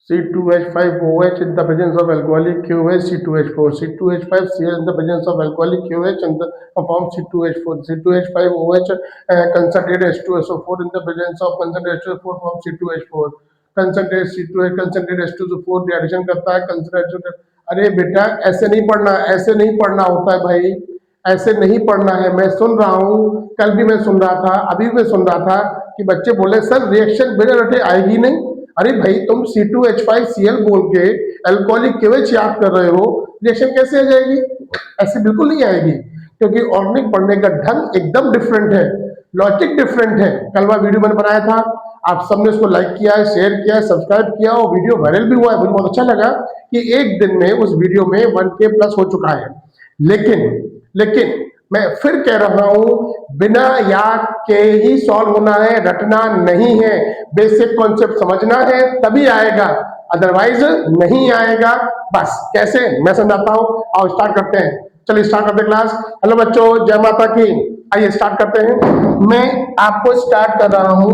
C2H5OH in the presence of alcoholic QH C2H4, C2H5Cl in the presence of alcoholic QH and the form C2H4, C2H5OH concentrated H2SO4 in the presence of concentrated H2SO4 form C2H4, concentrated C2H concentrated H2SO4 reaction करता है concentrated। अरे बेटा ऐसे नहीं पढ़ना, ऐसे नहीं पढ़ना होता है भाई, ऐसे नहीं पढ़ना है। मैं सुन रहा हूँ, कल भी मैं सुन रहा था, अभी भी मैं सुन रहा था कि बच्चे बोले सर रिएक्शन बिना रटे आएगी नहीं। अरे भाई तुम C2H5Cl बोल के अल्कोहलिक केवच याद कर रहे हो, रिएक्शन कैसे आ जाएगी? ऐसे बिल्कुल नहीं आएगी, क्योंकि ऑर्गेनिक पढ़ने का ढंग एकदम डिफरेंट है, लॉजिक डिफरेंट है। कल का वीडियो मैंने बनाया था, आप सबने उसको लाइक किया है, शेयर किया है, सब्सक्राइब किया और वीडियो वायरल भी हुआ है। मुझे बहुत अच्छा लगा कि एक दिन में उस वीडियो में 1K प्लस हो चुका है। लेकिन मैं फिर कह रहा हूं, बिना याद के ही सॉल्व होना है, रटना नहीं है। बेसिक कॉन्सेप्ट समझना है तभी आएगा, अदरवाइज नहीं आएगा। बस कैसे मैं समझाता हूं, और स्टार्ट करते हैं। चलिए स्टार्ट करते हैं क्लास। हेलो बच्चों, जय माता की। आइए स्टार्ट करते हैं। मैं आपको स्टार्ट कर रहा हूं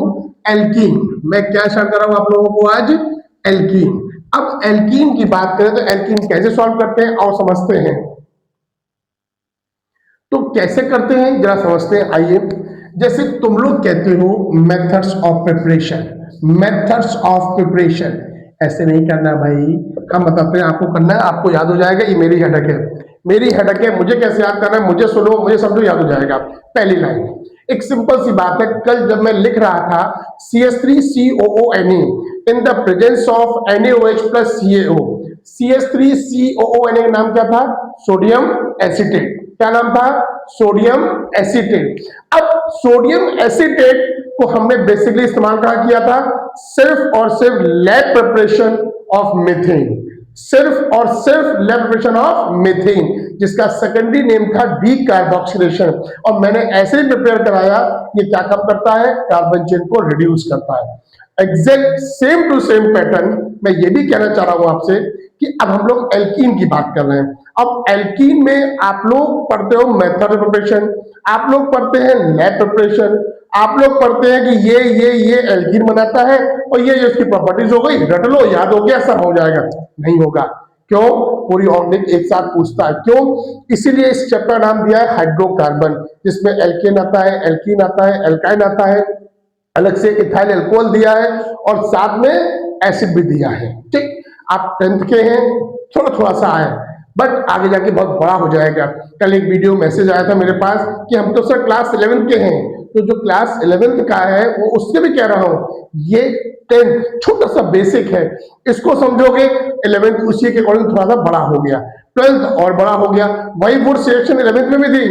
एल्कीन। मैं क्या स्टार्ट कर रहा हूं आप लोगों को आज? एल्कीन। अब एल्कीन की बात करें तो एल्कीन कैसे सॉल्व करते हैं और समझते हैं। तो कैसे करते हैं जरा समझते हैं, आइए। जैसे तुम लोग कहते हो methods of preparation, methods of preparation, ऐसे नहीं करना भाई। हम बताते हैं आपको करना है, आपको याद हो जाएगा। ये मेरी हेडक है, मेरी हेडक है, मुझे कैसे याद करना है, मुझे सुनो, मुझे समझो, याद हो जाएगा। पहली लाइन एक सिंपल सी बात है। कल जब मैं लिख रहा था CH3COONA in the presence of NaOH plus CaO, CH3COONA का नाम क्या था? Sodium acetate. क्या नाम था? Sodium acetate. अब सोडियम एसीटेट को हमने बेसिकली इस्तेमाल कहां किया था? सिर्फ और सिर्फ लैब प्रिपरेशन ऑफ मीथेन, सिर्फ और सिर्फ लैब प्रिपरेशन ऑफ मीथेन, जिसका सेकेंडरी नेम था डी कार्बोक्सिलेशन। और मैंने ऐसे ही प्रिपेयर कराया। ये क्या काम करता है? कार्बन चेन को रिड्यूस करता है। Exact same to same pattern मैं ये भी कहना चाह रहा हूं आपसे कि अब हम लोग एल्कीन की बात कर रहे हैं। अब एल्कीन में आप लोग पढ़ते हो मेथड प्रिपरेशन, आप लोग पढ़ते हैं लैब प्रिपरेशन, आप लोग पढ़ते हैं कि ये एल्कीन बनाता है और ये इसकी प्रॉपर्टीज हो गई, रट लो, याद हो गया, सब हो जाएगा। नहीं होगा। क्यों? पूरी ऑर्गेनिक एक साथ पूछता है। क्यों? इसीलिए इस चैप्टर का नाम दिया है हाइड्रोकार्बन, जिसमें एल्केन आता है, एल्कीन आता है, एल्काइन आता है, अलग से इथाइल अल्कोहल दिया है और साथ में एसिड भी दिया है। ठीक, आप 10th के हैं, थोड़ा थोड़ा सा आया, बट आगे जाके बहुत बड़ा हो जाएगा। कल एक वीडियो मैसेज आया था मेरे पास कि हम तो सर क्लास 11 के हैं, तो जो क्लास 11th का है वो उससे भी कह रहा हूं, ये 10th छोटा सा बेसिक है, इसको समझोगे 11th उसी के अकॉर्डिंग थोड़ा सा बड़ा हो गया, 12th और बड़ा हो गया। वही वुड सिलेक्शन 11th में भी थी,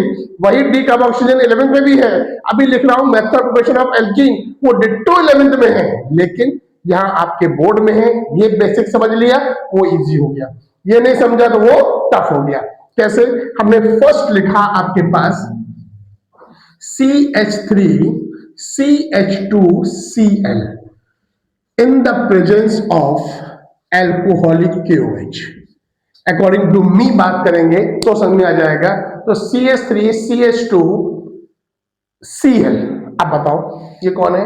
वही डी कार्बोक्सिलेशन 11th में भी है। अभी लिख रहा हूं मेथड प्रिपरेशन ऑफ एल्कीन, वो डिट्टो 11th में है, लेकिन यहाँ आपके बोर्ड में है। ये बेसिक समझ लिया, वो इजी हो गया। ये नहीं समझा तो वो टफ हो गया। कैसे? हमने फर्स्ट लिखा आपके पास CH3 CH2Cl in the presence of alcoholic KOH। According to me बात करेंगे तो समझ में आ जाएगा। तो CH3 CH2Cl, अब बताओ ये कौन है?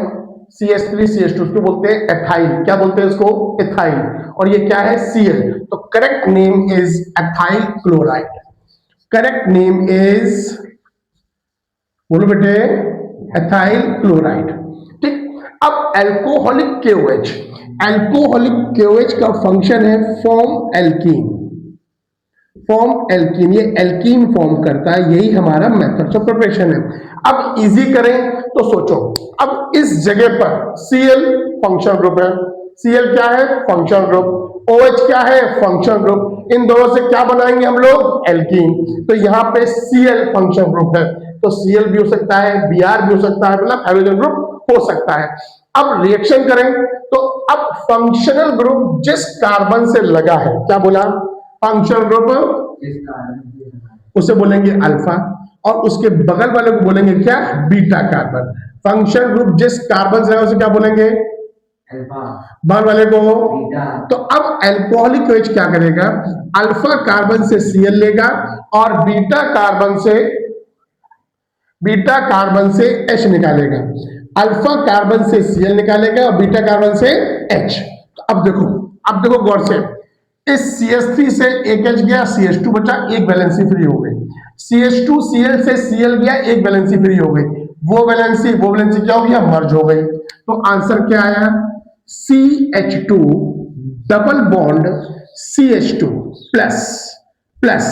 CH3 CH2 इसको बोलते हैं एथाइल। क्या बोलते हैं इसको? एथाइल। और ये क्या है? Cl। तो correct name is ethyl chloride. Correct name is, बोलो बेटे, एथाइल क्लोराइड। ठीक। अब एल्कोहलिक KOH, एल्कोहलिक KOH का फंक्शन है फॉर्म एल्कीन, फॉर्म एल्कीन। ये एल्कीन फॉर्म करता है, यही हमारा मेथड ऑफ प्रिपरेशन है। अब इजी करें तो सोचो, अब इस जगह पर Cl फंक्शन ग्रुप है, Cl क्या है? Function group. OH क्या है? Function group. इन दोनों से क्या बनाएंगे हम लोग? एल्कीन। तो यहाँ पे Cl फंक्शन ग्रुप है, तो Cl भी हो सकता है, Br भी हो सकता है, मतलब हाइड्रोजन ग्रुप हो सकता है। अब रिएक्शन करें तो अब फंक्शनल ग्रुप जिस कार्बन से लगा है, क्या बोला? फंक्शनल ग्रुप, उसे बोलेंगे अल्फा, और उसके बगल वाले को बोलेंगे क्या? Beta carbon. फंक्शनल ग्रुप जिस कार्बन से है उसे क्या बोलेंगे? बगल वाले को बीटा। तो अब एल्कोहलिक KOH क्या करेगा? अल्फा कार्बन से Cl लेगा और बीटा कार्बन से H निकालेगा। अल्फा कार्बन से Cl निकालेगा और बीटा कार्बन से H। तो अब देखो, अब देखो गौर से, इस CH3 से एक H गया, CH2 बचा, एक वैलेंसी फ्री हो गई। CH2 Cl से Cl गया, एक वैलेंसी फ्री हो गई। वो वैलेंसी क्या हो गया, मर्ज हो गई। तो आंसर क्या आया, CH2 double bond CH2 plus plus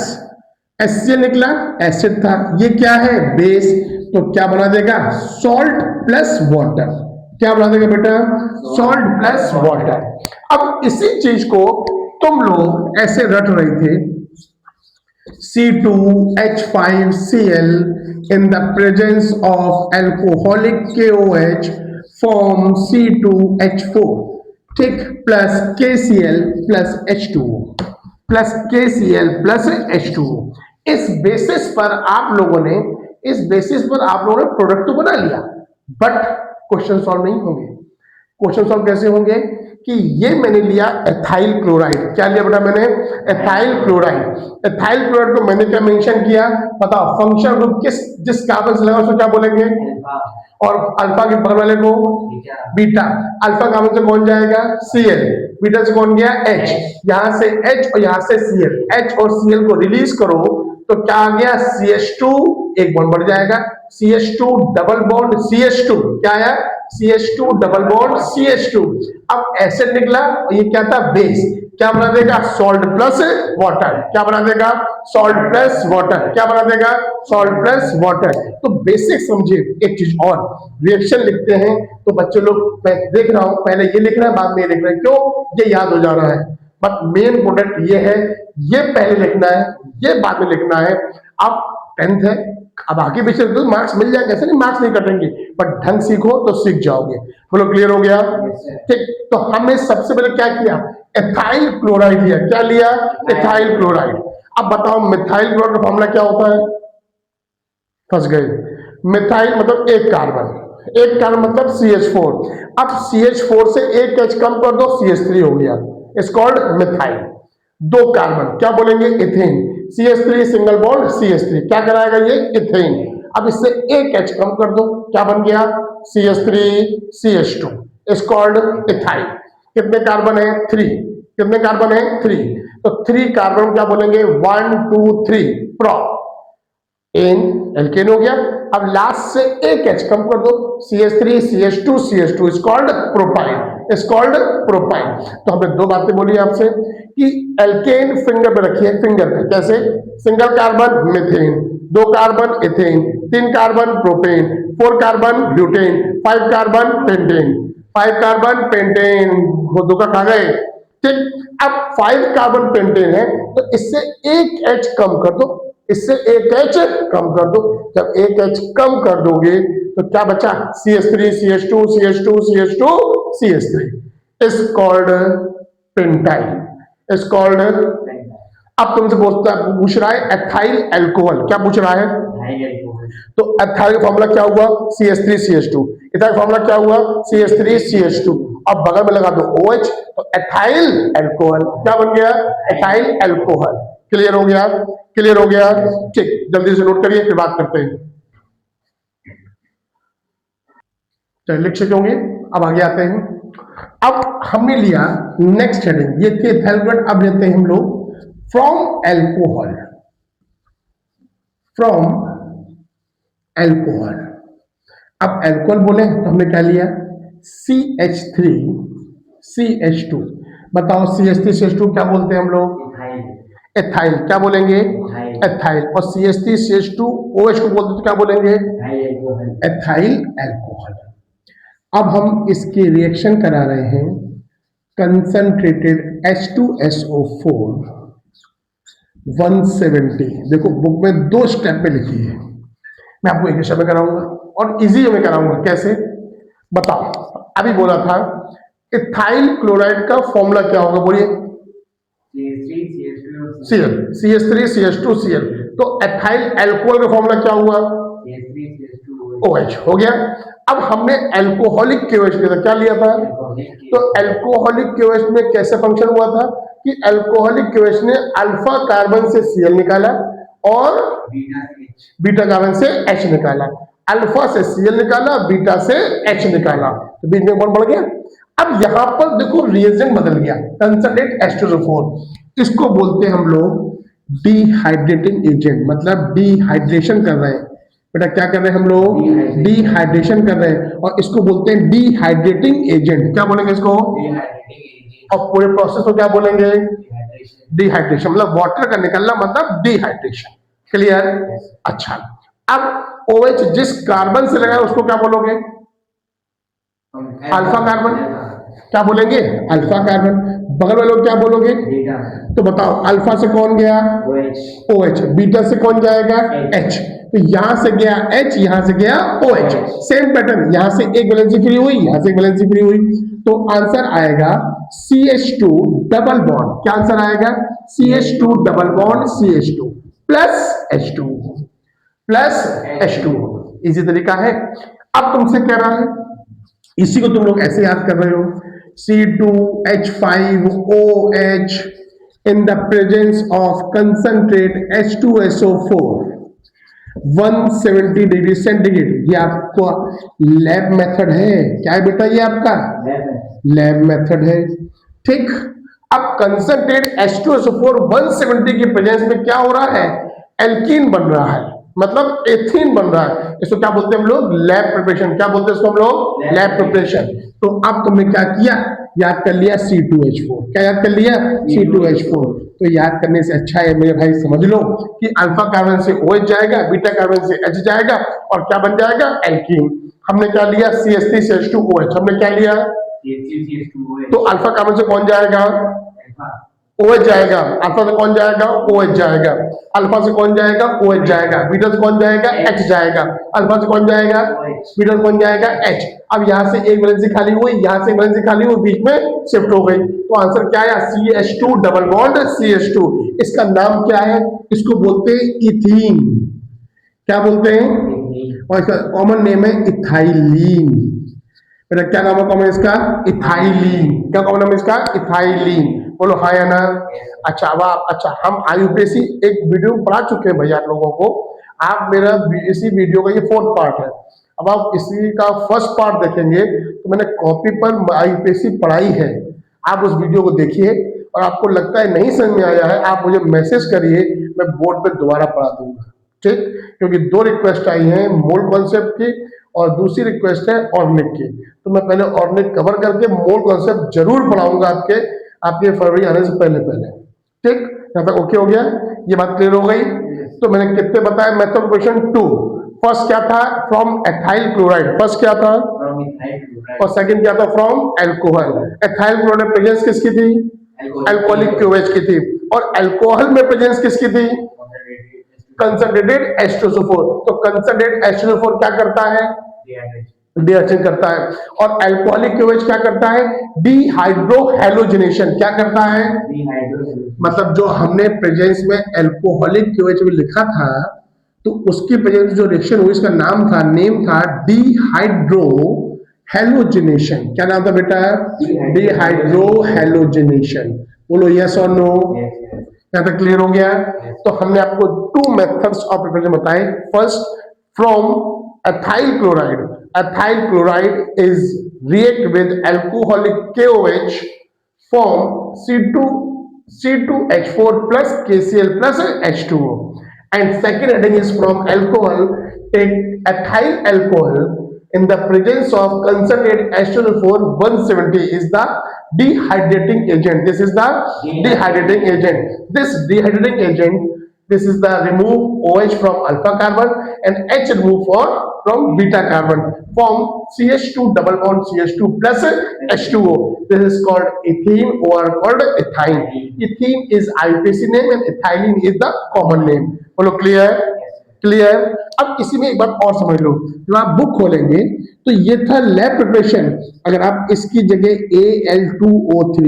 HCl निकला, एसिड था, ये क्या है, बेस। तो क्या बना देगा, सॉल्ट प्लस वाटर। क्या बना देगा बेटा, सॉल्ट प्लस वाटर। अब इसी चीज को तुम लोग ऐसे रट रहे थे, C2H5Cl in the presence of alcoholic KOH form C2H4, ठीक, plus KCl plus H2O, plus KCl plus H2O। इस बेसिस पर आप लोगों ने प्रोडक्ट तो बना लिया, बट क्वेश्चन सॉल्व नहीं होंगे। क्वेश्चन सॉल्व कैसे होंगे कि ये मैंने लिया एथाइल क्लोराइड। क्या लिया बेटा मैंने, एथाइल क्लोराइड। एथाइल क्लोराइड को मैंने क्या मेंशन किया, बताओ, फंक्शनल ग्रुप जिस कार्बन से लगा उसको क्या बोलेंगे, और अल्फा के बगल वाले को बीटा। अल्फा कार्बन से कौन जाएगा, Cl, बीटा से कौन गया, H। यहां से H और यहां से Cl, H और Cl को रिलीज करो तो क्या आ गया, CH2, एक बॉन्ड बढ़ जाएगा, CH2 डबल बॉन्ड CH2, क्या आया, CH2 डबल बॉन्ड CH2। अब एसिड निकला, ये क्या था, बेस। क्या बना देगा, सॉल्ट प्लस वाटर। क्या बना देगा, सॉल्ट प्लस वाटर। क्या बना देगा, सॉल्ट प्लस वाटर। तो बेसिक समझिए। एक चीज और, रिएक्शन लिखते हैं तो बच्चे लोग, मैं देख रहा हूं, पहले ये लिख रहे हैं, बाद में ये लिख रहे हैं, क्यों, ये याद हो जा रहा है। बट मेन प्रोडक्ट ये है, ये पहले लिखना है, ये बाद में लिखना है। अब 10th है, अब आगे पीछे तो मार्क्स मिल जाएंगे, ऐसे नहीं मार्क्स नहीं कटेंगे, बट ढंग सीखो तो सीख जाओगे। बोलो क्लियर हो गया, ठीक। तो हमने सबसे पहले क्या किया, एथाइल क्लोराइड लिया। क्या लिया, एथाइल क्लोराइड। अब बताओ मिथाइल क्लोराइड का फॉर्मूला क्या होता है, फंस गए। मिथाइल मतलब एक कार्बन, एक कार्बन मतलब CH4। अब CH4 से एक H कम कर दो, CH3 हो गया, इट्स कॉल्ड मिथाइल। दो कार्बन, क्या बोलेंगे, ethane. CH3 single bond CH3, क्या कराएगा ये, इथेन। अब इससे एक H कम कर दो, क्या बन गया, CH3 CH2, it's called ethyl. कितने कार्बन है, 3। कितने कार्बन है, 3। तो 3 कार्बन क्या बोलेंगे, 1 2 3, प्रो एन, एल्केन हो गया। अब लास्ट से एक H कम कर दो, CH3 CH2 CH2, is called propyne, is called propyne. तो हमने दो बातें बोली आपसे कि एल्केन फिंगर पे रखिए, फिंगर पे कैसे, single carbon methane, 2 carbon ethane, 3 carbon propane, 4 carbon butane, 5 carbon pentane, 5 carbon pentane, वो दो का खा गए, ठीक। अब 5 कार्बन पेंटेन है तो इससे एक H कम कर दो, इससे एक H कम कर दो। जब एक H कम कर दोगे तो क्या बचा, CH3 CH2 CH2 CH2 CH3, is called pentyl, is called. अब तुमसे पूछ रहा है एथाइल अल्कोहल, क्या पूछ रहा है, तो एथाइल फॉर्मूला क्या हुआ, CH3 CH2। इथाइल फॉर्मूला क्या हुआ, CH3 CH2। अब बगल में लगा दो OH, तो एथाइल अल्कोहल क्या बन गया, एथाइल अल्कोहल। क्लियर हो गया, क्लियर हो गया, ठीक। जल्दी से नोट करिए, फिर बात करते हैं। चलिए लिख चुके होंगे, अब आगे आते हैं। अब हमने लिया नेक्स्ट हेडिंग, ये थी एथाइल क्लोराइड। अब लेते हैं हम लोग फ्रॉम एल्कोहल, फ्रॉम एल्कोहल। अब एल्कोहल बोले तो हमने क्या लिया, CH3 CH2। बताओ CH3 CH2 क्या बोलते हैं हम लोग, एथाइल। क्या बोलेंगे, एथाइल। और CH3 CH2 OH को बोलते तो क्या बोलेंगे, एथाइल अल्कोहल। अब हम इसकी रिएक्शन करा रहे हैं कंसंट्रेटेड H2SO4 170। देखो बुक में 2 स्टेप में लिखी है, मैं आपको एक विषय में कराऊंगा और इजी में कराऊंगा। कैसे, बताओ। अभी बोला था इथाइल क्लोराइड का फॉर्मूला क्या होगा, बोलिए, CH3 CH2 Cl। तो एथाइल अल्कोहल का फॉर्मूला क्या हुआ, OH हो गया। अब हमने अल्कोहलिक KOH लिया था, क्या लिया था, तो अल्कोहलिक KOH में कैसे फंक्शन हुआ था कि अल्कोहलिक KOH ने अल्फा कार्बन से Cl निकाला और बीटा कार्बन से H निकाला, अल्फा से Cl निकाला, बीटा से H निकाला, तो बीच में बॉन्ड बढ़ गया। अब यहां पर देखो रिएजेंट बदल गया, कंसंट्रेट H2SO4, इसको बोलते हैं हम लोग डिहाइड्रेटिंग एजेंट, मतलब डिहाइड्रेशन कर रहे हैं। बेटा क्या कर रहे हैं हम लोग? डिहाइड्रेशन कर रहे हैं, और इसको बोलते हैं डिहाइड्रेटिंग एजेंट। क्या बोलेंगे इसको? और पूरे प्रोसेस को क्या बोलेंगे? डिहाइड्रेशन, मतलब वाटर का निकलना मतलब डिहाइड्रेशन। क्लियर? अच्छा, अब OH जिस कार्बन से लगा है उसको क्या बोलोगे? Alpha carbon. क्या बोलेंगे? Alpha carbon. बगल वाले लोग क्या बोलोगे? तो बताओ, अल्फा से कौन गया? OH। बीटा से कौन जाएगा? H। तो यहां से गया H, यहां से गया OH। सेम पैटर्न, यहां से एक वैलेंसी फ्री हुई, यहां से एक वैलेंसी फ्री हुई, तो आंसर आएगा CH2 डबल बॉन्ड। क्या आंसर आएगा? CH2 double bond CH2 plus H2 plus H2। Easy तरीका है। अब तुमसे कह रहा है, इसी को तुम लोग ऐसे याद कर रहे हो, C2H5OH in the presence of concentrate H2SO4 170 degree centigrade. ये आपको लैब मेथड है। क्या है बेटा? ये आपका लैब मेथड है। ठीक, अब कंसंट्रेट H2SO4 170 की प्रेजेंस में क्या हो रहा है? एल्कीन बन रहा है, मतलब एथीन बन रहा है। इसको क्या बोलते हैं हम लोग? Lab preparation. क्या बोलते हैं इसको हम लोग? Lab preparation. तो अब तुमने क्या किया? याद कर लिया C2H4। क्या याद कर लिया? C2H4। तो याद करने से अच्छा है मेरे भाई, समझ लो कि अल्फा कार्बन से OH जाएगा, बीटा कार्बन से H जाएगा, और क्या बन जाएगा? एल्कीन। हमने क्या लिया? CH3CH2OH। हमने क्या लिया? तो अल्फा कार्बन से कौन जाएगा? OH जाएगा। अल्फा से कौन जाएगा? OH जाएगा। अल्फा से कौन जाएगा? OH जाएगा। बीटा से कौन जाएगा? H जाएगा। अल्फा से कौन जाएगा? बीटा से कौन जाएगा? H। अब यहां से एक वैलेंसी खाली हुई, यहां से एक वैलेंसी खाली हुई, बीच में शिफ्ट हो गई, तो आंसर क्या आया? CH2 double bond CH2। इसका नाम क्या है? इसको बोलते हैं इथीन। क्या बोलते हैं? और इसका कॉमन नेम है इथाइलीन। बेटा क्या नाम है कॉमन इसका? इथाइलीन। क्या कॉमन नाम है इसका? इथाइलीन। बोलो हाँ या ना? अच्छा, अब अच्छा, हम IUPAC एक वीडियो पढ़ा चुके हैं भैया आप लोगों को। आप मेरा इसी वीडियो का ये 4th पार्ट है। अब आप इसी का फर्स्ट पार्ट देखेंगे तो मैंने कॉपी पर IUPAC पढ़ाई है। आप उस वीडियो को देखिए, और आपको लगता है नहीं समझ में आया है, आप मुझे मैसेज करिए, मैं बोर्ड पे दोबारा पढ़ा दूंगा। ठीक, क्योंकि 2 रिक्वेस्ट आई हैं, मोल कॉन्सेप्ट की, और दूसरी रिक्वेस्ट है ऑर्निक की। तो मैं पहले ऑर्निक कवर करके मोल कॉन्सेप्ट जरूर पढ़ाऊंगा आपके फरवरी आने से पहले पहले। ठीक, यहां तक ओके हो गया? ये बात क्लियर हो गई? तो मैंने कितने बताया? Method question 2। फर्स्ट क्या था? From ethyl chloride. फर्स्ट क्या था? और सेकंड क्या था? From alcohol. Ethyl chloride presence किसकी थी? अल्कोहलिक क्यूएच की थी। और अल्कोहल में प्रेजेंस किसकी थी? Concentrated H2SO4। तो कंसंट्रेटेड H2SO4 क्या करता है? डिहाइड्रेशन करता है। और अल्कोहलिक क्यूएच क्या करता है? डिहाइड्रोहेलोजिनेशन। क्या करता है? मतलब जो हमने प्रेजेंस में अल्कोहलिक क्यूएच में लिखा था, तो उसकी प्रेजेंस जो रिएक्शन हुई, इसका नेम था डिहाइड्रो हेलोजिनेशन। क्या नाम था बेटा? डिहाइड्रोहेलोजिनेशन। बोलो यस और नो? यहाँ तक क्लियर हो गया? तो हमने आपको 2 मेथड्स ऑफ प्रिपरेशन बताए। First, from ethyl chloride. Ethyl chloride is react with alcoholic KOH, form C2H4 plus KCl plus H2O. And second heading is from alcohol, take ethyl alcohol in the presence of concentrated H2O4 170 is the dehydrating agent. This is the dehydrating agent. This is the remove OH from alpha carbon and H remove from beta carbon, form CH2 double bond CH2 plus H2O. This is called ethene or called ethine. Ethene is IUPAC name and ethylene is the common name. बोलो clear? Clear? अब इसी में एक बात और समझ लो, जब आप बुक खोलेंगे तो ये था लैब प्रिपरेशन। अगर आप इसकी जगह Al2O3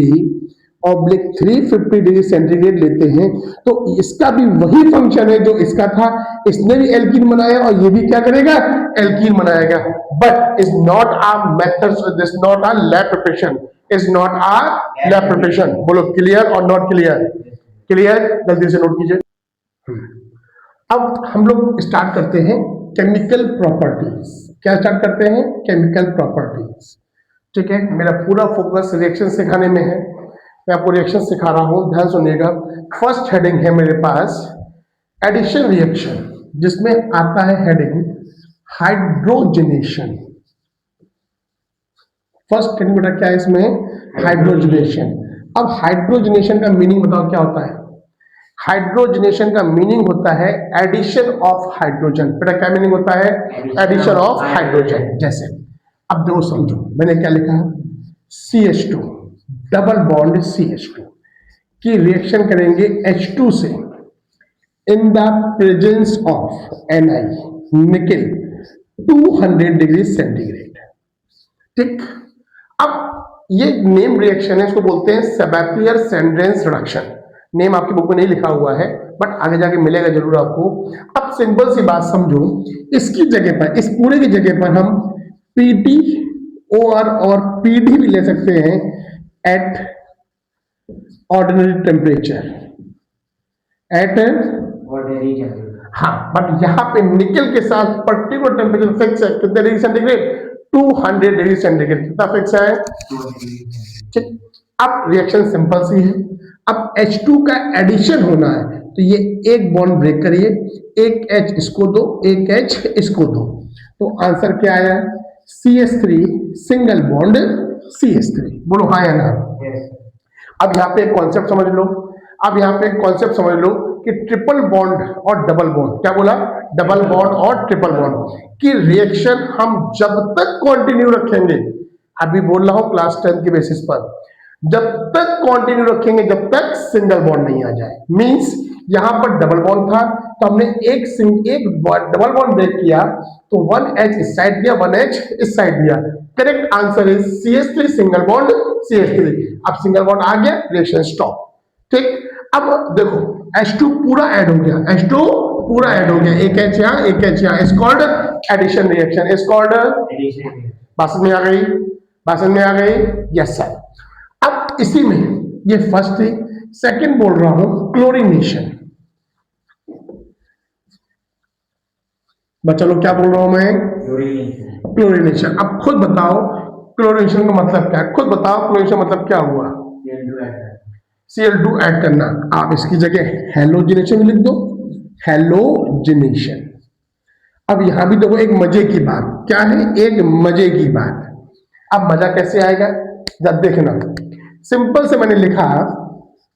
ऑब्लिक 350 डिग्री सेंटीग्रेड लेते हैं, तो इसका भी वही फंक्शन है जो इसका था। इसने भी एल्कीन बनाया और ये भी क्या करेगा? एल्कीन बनाएगा। But is not a method, this not a lab preparation, is not a lab preparation. बोलो क्लियर और नॉट क्लियर? क्लियर? जल्दी से नोट कीजिए। अब हम लोग स्टार्ट करते हैं केमिकल प्रॉपर्टीज। क्या स्टार्ट करते हैं? Chemical properties. ठीक है, मेरा पूरा फोकस रिएक्शन सिखाने में है, मैं आपको रिएक्शन सिखा रहा हूं, ध्यान सुनिएगा। फर्स्ट हेडिंग है मेरे पास एडिशन रिएक्शन, जिसमें आता है हेडिंग हाइड्रोजनेशन। फर्स्ट हेडिंग बेटा क्या है इसमें? हाइड्रोजनेशन। अब हाइड्रोजनेशन का मीनिंग बताओ क्या होता है? हाइड्रोजनेशन का मीनिंग होता है एडिशन ऑफ हाइड्रोजन। बेटा क्या मीनिंग होता है? Addition of hydrogen. जैसे अब देखो समझो, मैंने क्या लिखा है? CH2 डबल बॉन्ड CH2 की रिएक्शन करेंगे H2 से इन the presence of Ni nickel 200 degree centigrade. ठीक, अब ये नेम रिएक्शन है, इसको बोलते हैं सेबेस्टियर सेंड्रेंस रिडक्शन। नेम आपकी बुक में नहीं लिखा हुआ है, बट आगे जाके मिलेगा जरूर आपको। अब सिंपल सी बात समझो, इसकी जगह पर, इस पूरे की जगह पर हम PT और PD भी ले सकते हैं at ordinary temperature, at ordinary temperature. हाँ, बट यहाँ पे निकल के साथ पर्टिकुलर टेम्परेचर फिक्स है, कितने डिग्री सेंटीग्रेड? 200 degree centigrade. कितना फिक्स है? ठीक, अब रिएक्शन सिंपल सी है। अब H2 का एडिशन होना है, तो ये एक बॉन्ड ब्रेक करिए, एक H इसको दो, एक H इसको दो, तो आंसर क्या आया? CH3 single bond CH3। बोलो हाँ या ना? अब यहाँ पे एक कॉन्सेप्ट समझ लो, अब यहाँ पे एक कॉन्सेप्ट समझ लो कि ट्रिपल बॉन्ड और डबल बॉन्ड, क्या बोला? डबल बॉन्ड और ट्रिपल बॉन्ड की रिएक्शन हम जब तक कंटिन्यू रखेंगे, अभी बोल रहा हूं क्लास 10 के बेसिस पर, जब तक कंटिन्यू रखेंगे जब तक सिंगल बॉन्ड नहीं आ जाए। मींस यहां पर डबल बॉन्ड था, तो हमने एक डबल बॉन्ड ब्रेक किया, तो 1H इस साइड दिया, 1H इस साइड दिया। Correct answer is CH3 single bond CH3। अब सिंगल बॉन्ड आ गया, रिएक्शन स्टॉप। ठीक, अब देखो H2 पूरा ऐड हो गया, H2 पूरा ऐड हो गया, एक H यहाँ, एक H यहाँ, is called addition reaction, is called addition. बात में आ गई? बात में आ गई? Yes sir. अब इसी में ये फर्स्ट थी, सेकंड बोल रहा हूं क्लोरीनेशन। बच्चा लोग क्या बोल रहा हूं मैं? क्लोरीनेशन। अब खुद बताओ क्लोरीनेशन का मतलब क्या है? खुद बताओ क्लोरीनेशन मतलब क्या हुआ? Cl2 ऐड करना। आप इसकी जगह हेलोजिनेशन लिख दो, हेलोजिनेशन। अब यहां भी देखो एक मजे की बात, क्या है? एक मजे की बात। अब मजा कैसे आएगा जब देखना, सिंपल से मैंने लिखा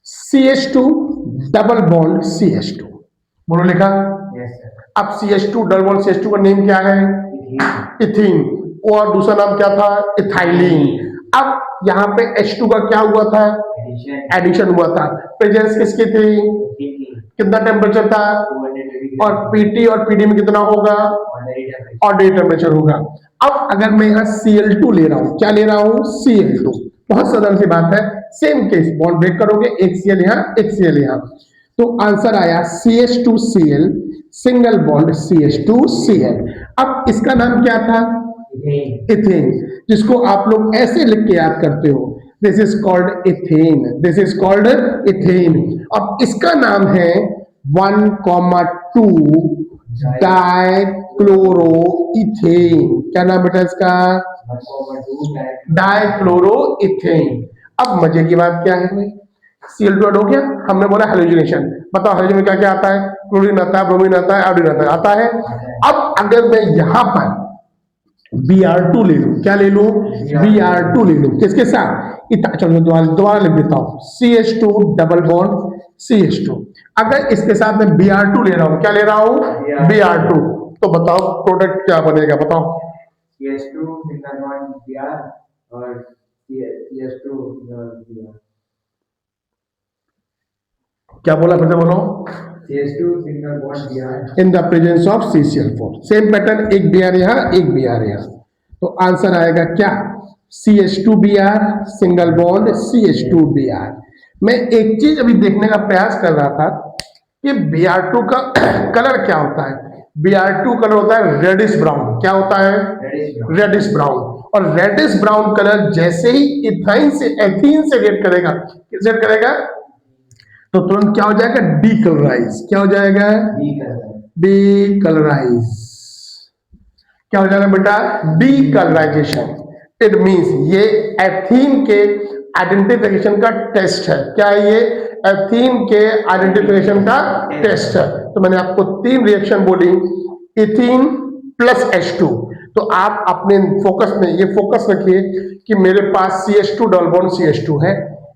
CH2 डबल बॉन्ड CH2। बोलो लिखा? अब CH2 डबल बॉन्ड CH2 का नेम क्या है? इथीन। और दूसरा नाम क्या था? इथाइलिन। अब यहाँ पे H2 का क्या हुआ था? एडिशन हुआ था। प्रेजेंस किसकी थी? कितना टेम्परेचर था? और PT और PD में कितना होगा? ऑर्डिनरी टेम्परेचर होगा। अब अगर मैं यहाँ Cl2 ले रहा हूं, क्या ले रहा हूं? Cl2। बहुत साधारण सी बात है, सेम केस, बॉन्ड ब्रेक करोगे, एक Cl यहाँ, एक Cl यहाँ, तो आंसर आया CH2Cl सिंगल बॉन्ड CH2Cl। अब इसका नाम क्या था? इथेन, जिसको आप लोग ऐसे लिख के याद करते हो, this is called ethane, this is called ethane. अब इसका नाम है 1,2 डाइक्लोरो इथेन। क्या नाम बेटा इसका? Dichloro ethane. अब मजे की बात क्या है भाई? Cl2 ऐड हो गया, हमने बोला हेलोजिनेशन। बताओ हेलोजन में क्या क्या आता है? क्लोरीन आता है, ब्रोमीन आता है, आयोडीन आता है। अब अगर मैं यहां पर Br2 ले लूं, क्या ले लूं? Br2 ले लूं, किसके साथ? चलो दोबारा लिख देता हूं, CH2 डबल बॉन्ड CH2। अगर इसके साथ मैं Br2 ले रहा हूं, क्या ले रहा हूं? Br2, तो बताओ प्रोडक्ट क्या बनेगा? बताओ। CH2 सिंगल बॉन्ड Br और CH2 Br। क्या बोला? फिर से बोलो। CH2 single bond Br in the presence of CCl4। Same pattern, एक Br यहाँ, एक Br यहाँ, तो आंसर आएगा क्या? CH2Br single bond CH2Br। मैं एक चीज अभी देखने का प्रयास कर रहा था कि Br2 का कलर क्या होता है। Br2 कलर होता है रेडिश ब्राउन। क्या होता है? Reddish brown. और रेडिश ब्राउन कलर जैसे ही इथाइन से एथीन से रिएक्ट करेगा, किससे रिएक्ट करेगा? तो तुरंत क्या हो जाएगा? डीकलराइज। क्या हो जाएगा? डीकलराइज। क्या हो जाएगा बेटा? डीकलराइजेशन। इट मीन्स ये एथीन के आइडेंटिफिकेशन का टेस्ट है। क्या है ये? एथीन के आइडेंटिफिकेशन का टेस्ट है। तो मैंने आपको 3 रिएक्शन बोली, इथीन प्लस H2। तो आप अपने फोकस में ये फोकस रखिए कि मेरे पास CH2 डबल बॉन्ड CH2 है,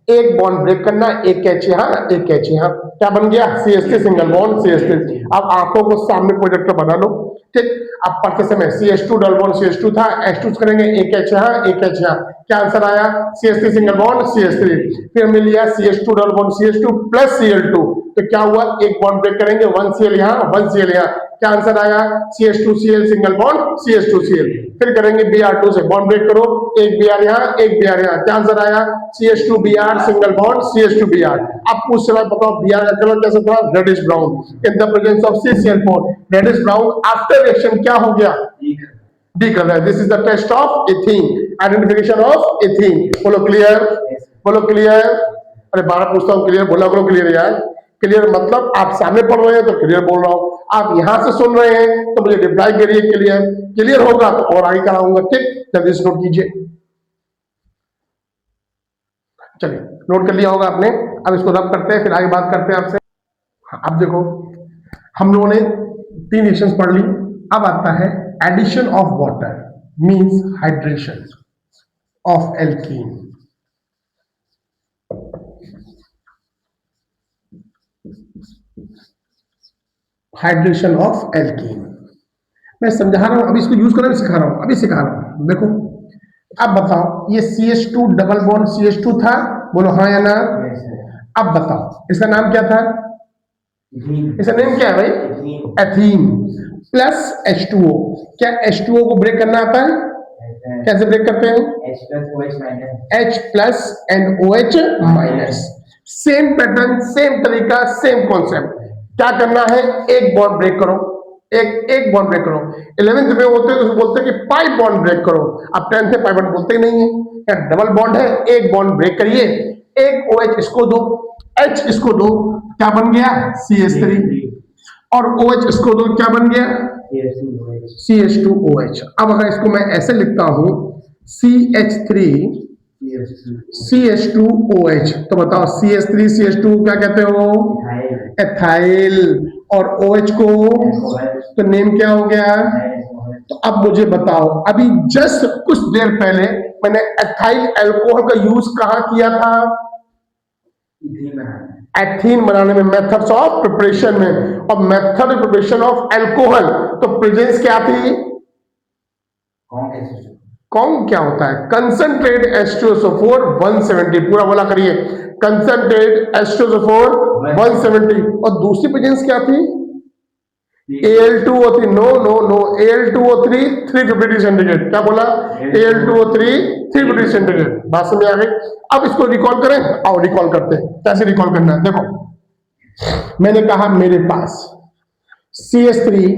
एक बॉन्ड ब्रेक करना, एक H यहाँ, एक H यहाँ, क्या बन गया? CH3 single bond CH3। अब आंखों को सामने प्रोजेक्टर बना लो, ठीक। अब पढ़ते समय CH2 डबल बॉन्ड CH2 था, H2 करेंगे, एक H यहाँ, एक H यहाँ, क्या आंसर आया? CH3 single bond CH3। फिर हमने लिया CH2 double bond CH2 plus Cl2, तो क्या हुआ? एक बॉन्ड ब्रेक करेंगे, 1 Cl यहाँ, 1 Cl यहाँ, क्या आंसर आया? CH2Cl single bond CH2Cl। फिर करेंगे Br2 से, बॉन्ड ब्रेक करो, एक Br यहाँ, एक Br यहाँ, क्या आंसर आया? CH2Br single bond CH2Br। अब पूछ रहा बताओ Br का कलर कैसा था? Reddish brown. In the presence of CCl4 reddish brown, after reaction क्या हो गया? Decolour. This is the test of ethene, identification of ethene. बोलो क्लियर, बोलो क्लियर। अरे 12 पूछता हूँ, क्लियर बोला करो, क्लियर यार। क्लियर मतलब आप सामने पढ़ रहे हैं तो क्लियर बोल रहा हूं, आप यहां से सुन रहे हैं तो मुझे रिप्लाई करिए क्लियर। क्लियर होगा तो और आगे कराऊंगा, ठीक। जल्दी से नोट कीजिए, चलिए नोट कर लिया होगा आपने। अब इसको रब करते हैं, फिर आगे बात करते हैं आपसे। अब देखो, हम लोगों ने 3 रिएक्शंस पढ़ ली। अब आता है addition of water means hydration of alkene. Hydration of alkene मैं समझा रहा हूं, अभी इसको यूज करना सिखा रहा हूं, अभी सिखा रहा हूं। देखो अब बताओ, ये CH2 डबल बॉन्ड CH2 था, बोलो हाँ या ना। अब बताओ इसका नाम क्या था? इसका नेम क्या है भाई? Ethene plus H2O। क्या H2O को ब्रेक करना आता है? कैसे ब्रेक करते हैं? H plus and OH minus. Same pattern, same तरीका, सेम कॉन्सेप्ट। क्या करना है? एक बॉन्ड ब्रेक करो, एक बॉन्ड ब्रेक करो। 11th में होते हैं तो बोलते हैं कि 5 बॉन्ड ब्रेक करो, अब 10th में 5 बॉन्ड बोलते ही नहीं है। क्या डबल बॉन्ड है, एक बॉन्ड ब्रेक करिए, एक OH इसको दो, H इसको दो, क्या बन गया? CH3, और OH इसको दो, क्या बन गया? CH2OH। अब अगर इसको मैं ऐसे लिखता हूं CH3 CH2OH, तो बताओ CH3 CH2 क्या कहते हो? एथाइल। और OH को तो नेम क्या हो गया? तो अब मुझे बताओ, अभी जस्ट कुछ देर पहले मैंने एथाइल अल्कोहल का यूज कहां किया था? एथीन बनाने में, मेथड्स ऑफ प्रिपरेशन में। और method of preparation of alcohol, तो प्रेजेंस क्या थी? कौन क्या होता है? Concentrate H2SO4 170। पूरा बोला करिए, कंसंट्रेट H2SO4 170। और दूसरी प्रेजेंस क्या थी? Al2O3। No no no, Al2O3 350 degree centigrade. क्या बोला? Al2O3 350 centigrade. बात समझ आ गई? अब इसको रिकॉल करें, आओ रिकॉल करते हैं। कैसे रिकॉल करना है? देखो मैंने कहा मेरे पास CH3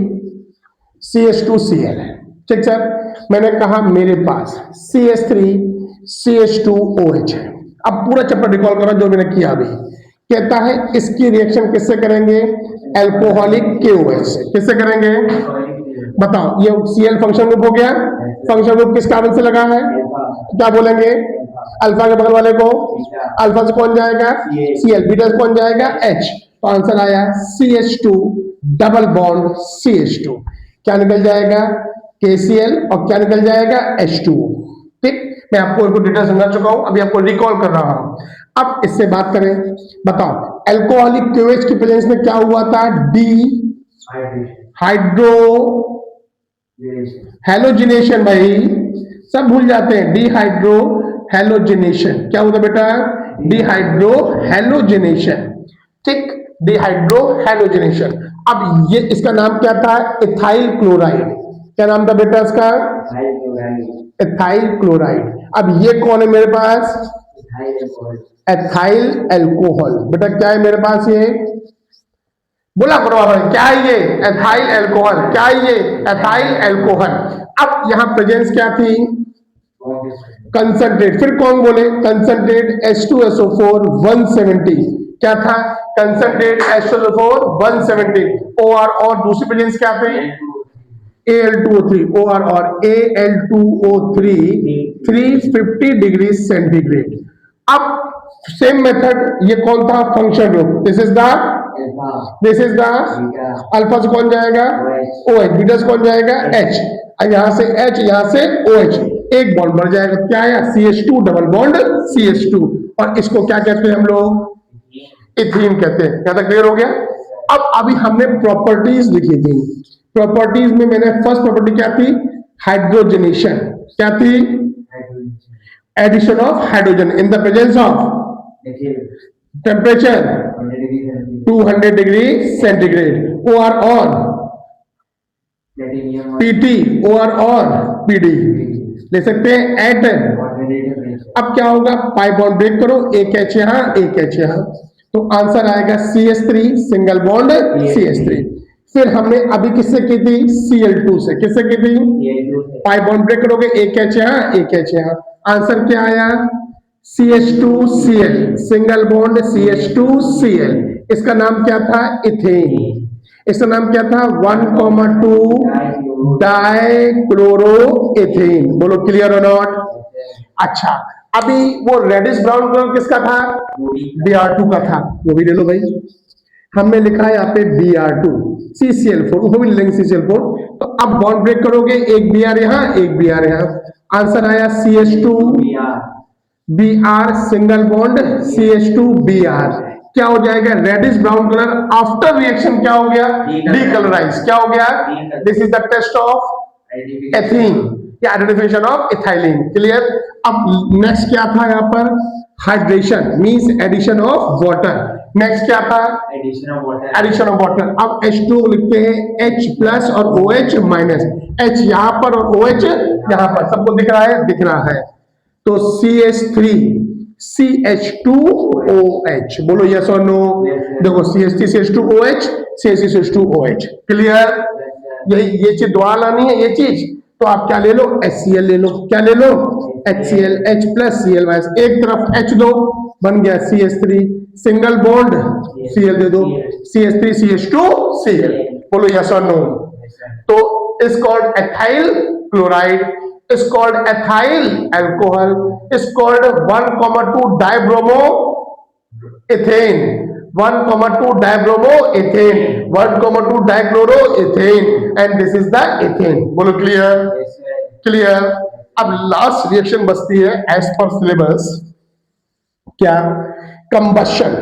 CH2Cl है, ठीक सर। मैंने कहा मेरे पास CH3 CH2OH है। अब पूरा चैप्टर रिकॉल करो जो मैंने किया अभी। कहता है इसकी रिएक्शन किससे करेंगे? अल्कोहलिक KOH से। किससे करेंगे? बताओ, ये Cl फंक्शन ग्रुप हो गया। फंक्शन ग्रुप किस कार्बन से लगा है? क्या बोलेंगे? अल्फा के बगल वाले को। अल्फा से कौन जाएगा? Cl। बीटा से कौन जाएगा? H। तो आंसर आया CH2 डबल बॉन्ड CH2। क्या निकल जाएगा? KCl। और क्या निकल जाएगा? H2O। ठीक, मैं आपको इनको डिटेल समझा चुका हूं, अभी आपको रिकॉल कर रहा हूं। अब इससे बात करें, बताओ अल्कोहलिक KOH की प्रेजेंस में क्या हुआ था? D hydro halogenation. भाई सब भूल जाते हैं, डिहाइड्रो हेलोजिनेशन। क्या होता बेटा? Dehydro halogenation. ठीक, डिहाइड्रो हेलोजिनेशन। अब ये इसका नाम क्या था? Ethyl chloride. क्या नाम था बेटा इसका? Ethyl chloride. अब ये कौन है मेरे पास? Ethyl alcohol. बेटा क्या है मेरे पास? ये बोला करो भाई, क्या है ये? Ethyl alcohol. क्या है ये? Ethyl alcohol. अब यहां प्रेजेंस क्या थी? कंसंट्रेट। फिर कौन बोले? Concentrate H2SO4 170। क्या था? Concentrate H2SO4 170। और दूसरी प्रेजेंस क्या थी? Al2O3 और Al2O3 350 डिग्री सेंटीग्रेड। अब सेम मेथड, ये कौन था? Function group. This is the alpha से कौन जाएगा? OH। बीटा से कौन जाएगा? H। यहां से H, यहां से OH, एक बॉन्ड बढ़ जाएगा। क्या आया? CH2 double bond CH2। और इसको क्या कहते हैं हम लोग? इथीन कहते हैं। यहां तक क्लियर हो गया? अब अभी हमने प्रॉपर्टीज लिखी थी। प्रॉपर्टीज में मैंने फर्स्ट प्रॉपर्टी क्या थी? हाइड्रोजनेशन। क्या थी? Addition of hydrogen in the presence of temperature 200 degree centigrade. OR और PT, OR और PD ले सकते हैं एट। अब क्या होगा? पाई बॉन्ड ब्रेक करो, एक H यहां, एक H यहां, तो आंसर आएगा CH3 सिंगल बॉन्ड CH3। फिर हमने अभी किससे की थी? Cl2 से। किससे की थी? पाई बॉन्ड ब्रेक करोगे, एक H यहां, एक H यहां, आंसर क्या आया? CH2Cl single bond CH2Cl। इसका नाम क्या था? इथेन। इसका नाम क्या था? 1,2 डाइक्लोरोइथेन। बोलो क्लियर और नॉट? अच्छा, अभी वो रेडिश ब्राउन कलर किसका था? Br2 का था। वो भी ले लो भाई। हमने लिखा है यहाँ पे Br2 CCl4, वो भी ले लेंगे CCl4। तो अब बॉन्ड ब्रेक करोगे, एक Br यहां, एक Br यहां, आंसर आया CH2 Br single bond CH2 Br। क्या हो जाएगा? Reddish brown colour. After reaction क्या हो गया? डीकलराइज। क्या हो गया? This is the test of ethene या आइडेंटिफिकेशन ऑफ इथाइलिन। क्लियर? अब नेक्स्ट क्या था यहाँ पर? Hydration means addition of water. Next क्या था? Addition of water. अब H2 लिखते हैं H प्लस और OH माइनस। H यहां पर और OH यहां पर। सबको दिख रहा है? दिख रहा है। तो CH3 CH2OH। बोलो यस और नो? देखो CH3 CH2OH, CH3 CH2OH। Clear? ये चीज दोबारा लानी है, ये चीज तो आप क्या ले लो? HCl ले लो। क्या ले लो? HCl, H plus Cl minus. एक तरफ H दो, बन गया CH3 सिंगल बॉन्ड Cl दे दो, CH3 CH2Cl। बोलो यस और नो? तो is called ethyl chloride, is called ethyl alcohol, is called 1,2 dibromoethane, 1,2 dibromoethane, 1,2 dichloroethane, and this is the ethane। बोलो क्लियर? क्लियर? अब लास्ट रिएक्शन बचती है एज पर सिलेबस। क्या? Combustion.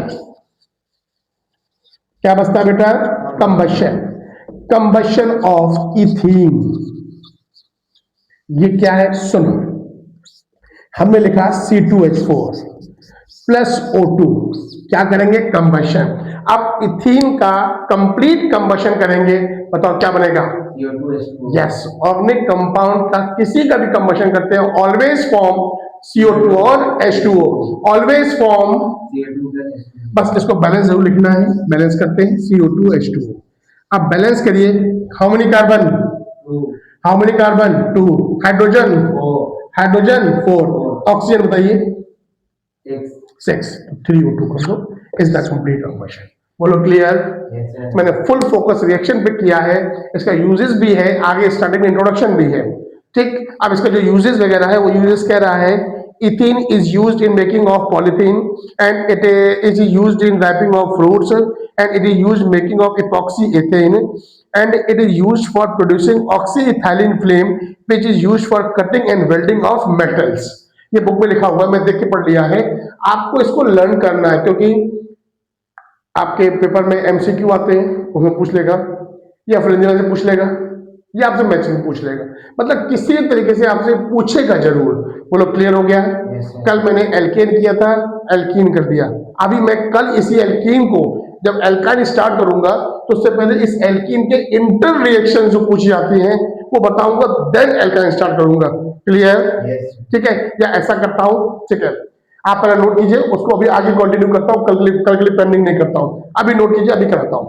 क्या बचता है बेटा? कंबशन। Combustion of ethene. ये क्या है? सुनो, हमने लिखा C2H4 प्लस O2। क्या करेंगे? कंबशन। अब इथीन का कंप्लीट कंबशन करेंगे, बताओ क्या बनेगा? यस। ऑर्गेनिक कंपाउंड का किसी का भी कंबशन करते हैं, ऑलवेज फॉर्म CO2 और H2O, ऑलवेज फॉर्म। बस इसको बैलेंस जरूर लिखना है। बैलेंस करते हैं CO2 H2O। अब बैलेंस करिए। How many carbon? How many carbon? 2। Hydrogen? Hydrogen 4। Oxygen बताइए? 6। 3O2 कर दो। Is the complete combustion. बोलो क्लियर? मैंने फुल फोकस रिएक्शन पे किया है। इसका यूजेस भी है, आगे स्टार्टिंग में इंट्रोडक्शन भी है। ठीक, अब इसका जो यूजेस वगैरह है वो यूजेस कह रहा है ethene is used in making of polythene and it is used in wrapping of fruits and it is used making of epoxy ethane and it is used for producing oxyethylene flame which is used for cutting and welding of metals। ये book में लिखा हुआ है, मैं देख के पढ़ लिया है। आपको इसको लर्न करना है क्योंकि आपके पेपर में MCQ आते हैं, उसमें पूछ लेगा, या फिर इंजीनियर से पूछ लेगा, या आपसे मैथ्स में पूछ लेगा, मतलब किसी तरीके से आपसे पूछेगा जरूर। बोलो क्लियर हो गया? कल मैंने एल्केन किया था, एल्कीन कर दिया। अभी मैं कल इसी एल्कीन को जब एल्काइन स्टार्ट करूंगा तो उससे पहले इस एल्कीन के इंटर रिएक्शन जो पूछी जाती हैं वो बताऊंगा, देन एल्काइन स्टार्ट करूंगा। क्लियर? ठीक है? या ऐसा करता हूं, ठीक है, आप पहले नोट कीजिए, उसको अभी आगे कंटिन्यू करता हूं, कल के लिए पेंडिंग नहीं करता हूं। अभी नोट कीजिए, अभी कराता हूं।